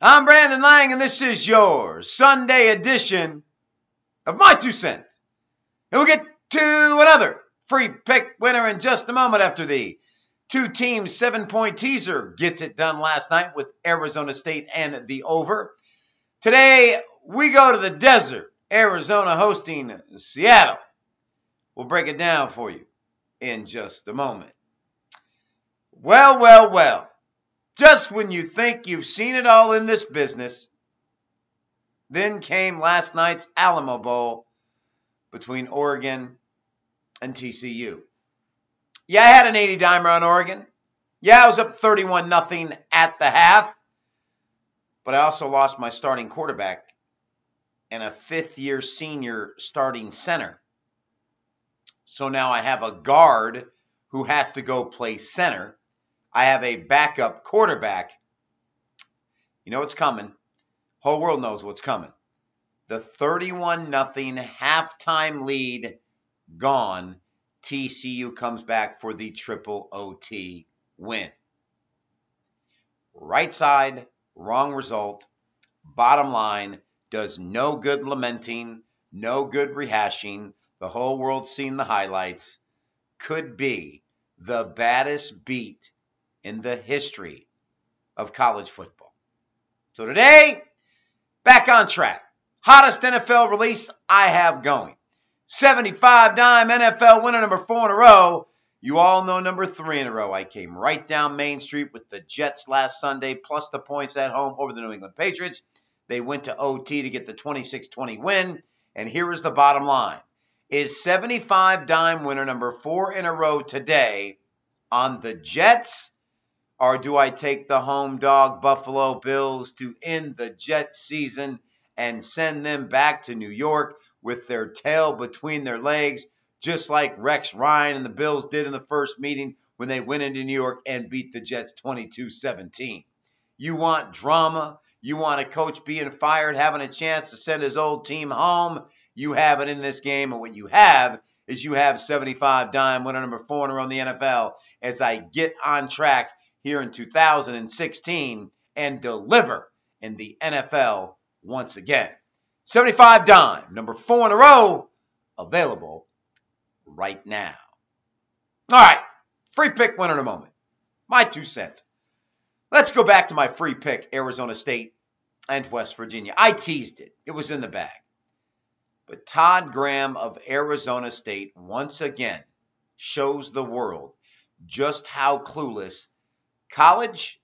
I'm Brandon Lang, and this is your Sunday edition of My Two Cents. And we'll get to another free pick winner in just a moment after the two-team 7-point teaser gets it done last night with Arizona State and the over. Today, we go to the desert, Arizona hosting Seattle. We'll break it down for you in just a moment. Well. Just when you think you've seen it all in this business, then came last night's Alamo Bowl between Oregon and TCU. Yeah, I had an 80-dimer on Oregon. Yeah, I was up 31-0 at the half. But I also lost my starting quarterback and a fifth-year senior starting center. So now I have a guard who has to go play center. I have a backup quarterback. You know what's coming. Whole world knows what's coming. The 31-0 halftime lead gone. TCU comes back for the triple OT win. Right side, wrong result. Bottom line, does no good lamenting, no good rehashing. The whole world's seen the highlights. Could be the baddest beat in the history of college football. So today, back on track. Hottest NFL release I have going. 75-dime NFL winner number 4 in a row. You all know number 3 in a row. I came right down Main Street with the Jets last Sunday, plus the points at home over the New England Patriots. They went to OT to get the 26-20 win. And here is the bottom line. Is 75-dime winner number 4 in a row today on the Jets? Or do I take the home dog Buffalo Bills to end the Jets season and send them back to New York with their tail between their legs, just like Rex Ryan and the Bills did in the first meeting when they went into New York and beat the Jets 22-17? You want drama? You want a coach being fired, having a chance to send his old team home? You have it in this game, and what you have is you have 75-dime winner number 4 in a row in the NFL as I get on track here in 2016 and deliver in the NFL once again. 75-dime, number 4 in a row, available right now. All right, free pick winner in a moment. My 2 cents. Let's go back to my free pick, Arizona State and West Virginia. I teased it. It was in the bag. But Todd Graham of Arizona State once again shows the world just how clueless college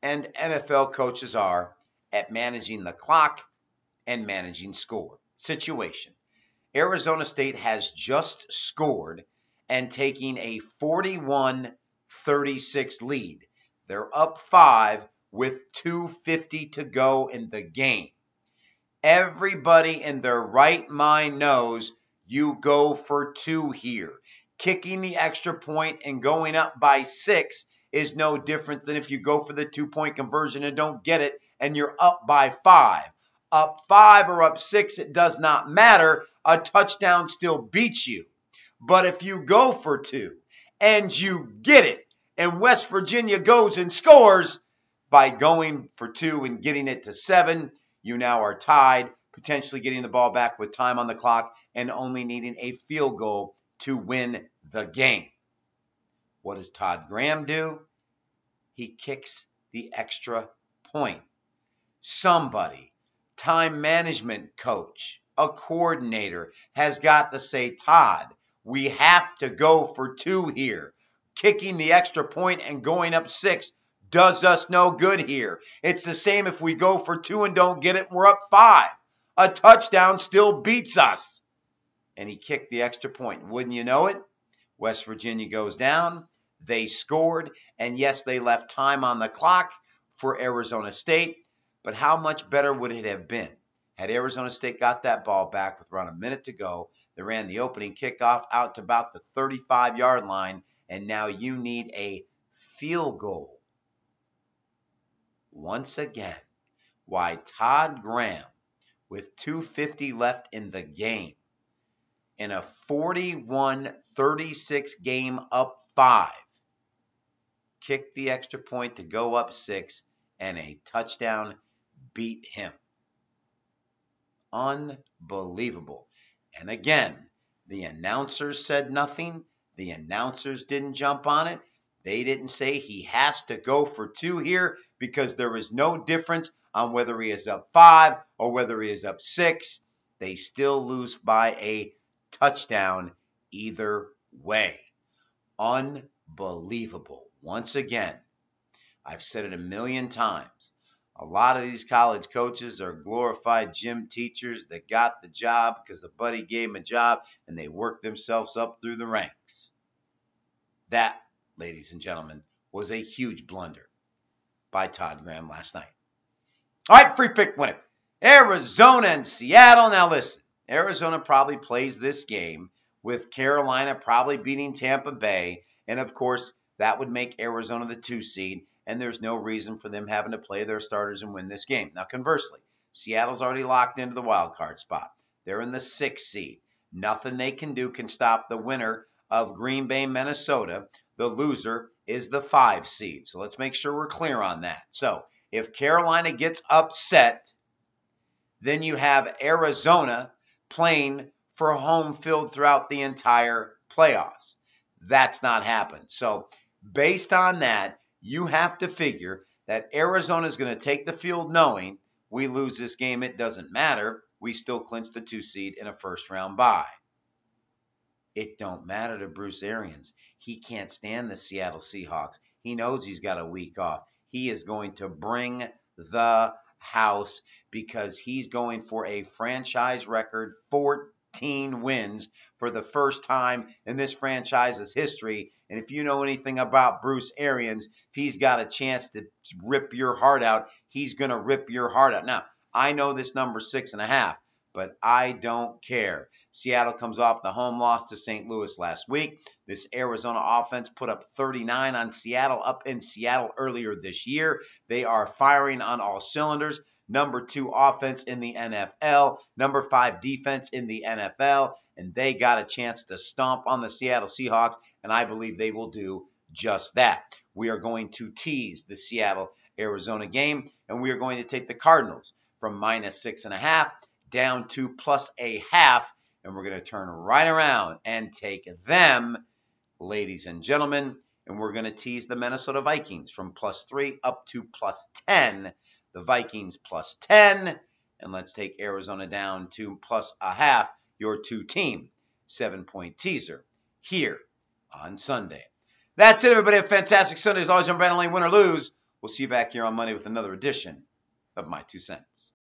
and NFL coaches are at managing the clock and managing score situation. Arizona State has just scored and taking a 41-36 lead. They're up 5 with 2:50 to go in the game. Everybody in their right mind knows you go for 2 here. Kicking the extra point and going up by 6 is no different than if you go for the 2-point conversion and don't get it and you're up by 5. Up 5 or up 6, it does not matter. A touchdown still beats you. But if you go for 2 and you get it, and West Virginia goes and scores, by going for 2 and getting it to 7, you now are tied, potentially getting the ball back with time on the clock and only needing a field goal to win the game. What does Todd Graham do? He kicks the extra point. Somebody, time management coach, a coordinator, has got to say, Todd, we have to go for 2 here. Kicking the extra point and going up 6 does us no good here. It's the same if we go for 2 and don't get it, we're up 5. A touchdown still beats us. And he kicked the extra point. Wouldn't you know it? West Virginia goes down. They scored. And yes, they left time on the clock for Arizona State. But how much better would it have been had Arizona State got that ball back with around a minute to go? They ran the opening kickoff out to about the 35-yard line. And now you need a field goal. Once again, why Todd Graham, with 2:50 left in the game, in a 41-36 game up 5, kicked the extra point to go up 6, and a touchdown beat him. Unbelievable. And again, the announcers said nothing. The announcers didn't jump on it. They didn't say he has to go for 2 here because there is no difference on whether he is up 5 or whether he is up 6. They still lose by a touchdown either way. Unbelievable. Once again, I've said it a million times. A lot of these college coaches are glorified gym teachers that got the job because a buddy gave them a job and they worked themselves up through the ranks. That, ladies and gentlemen, was a huge blunder by Todd Graham last night. All right, free pick winner. Arizona and Seattle. Now listen, Arizona probably plays this game with Carolina probably beating Tampa Bay. And of course, that would make Arizona the 2 seed. And there's no reason for them having to play their starters and win this game. Now, conversely, Seattle's already locked into the wild card spot. They're in the 6th seed. Nothing they can do can stop the winner of Green Bay, Minnesota. The loser is the 5 seed. So let's make sure we're clear on that. So if Carolina gets upset, then you have Arizona playing for home field throughout the entire playoffs. That's not happened. So based on that, you have to figure that Arizona is going to take the field knowing we lose this game, it doesn't matter. We still clinch the 2 seed in a first-round bye. It don't matter to Bruce Arians. He can't stand the Seattle Seahawks. He knows he's got a week off. He is going to bring the house because he's going for a franchise record 14 wins for the first time in this franchise's history. And if you know anything about Bruce Arians, if he's got a chance to rip your heart out, he's going to rip your heart out. Now, I know this number's 6.5, but I don't care. Seattle comes off the home loss to St. Louis last week. This Arizona offense put up 39 on Seattle up in Seattle earlier this year. They are firing on all cylinders. Number 2 offense in the NFL, number 5 defense in the NFL, and they got a chance to stomp on the Seattle Seahawks, and I believe they will do just that. We are going to tease the Seattle-Arizona game, and we are going to take the Cardinals from -6.5 down to +0.5, and we're going to turn right around and take them, ladies and gentlemen, and we're going to tease the Minnesota Vikings from +3 up to +10. The Vikings +10, and let's take Arizona down to +0.5, your 2-team 7-point teaser here on Sunday. That's it, everybody. A fantastic Sunday. As always, I'm Brandon Lane, win or lose. We'll see you back here on Monday with another edition of My 2 Cents.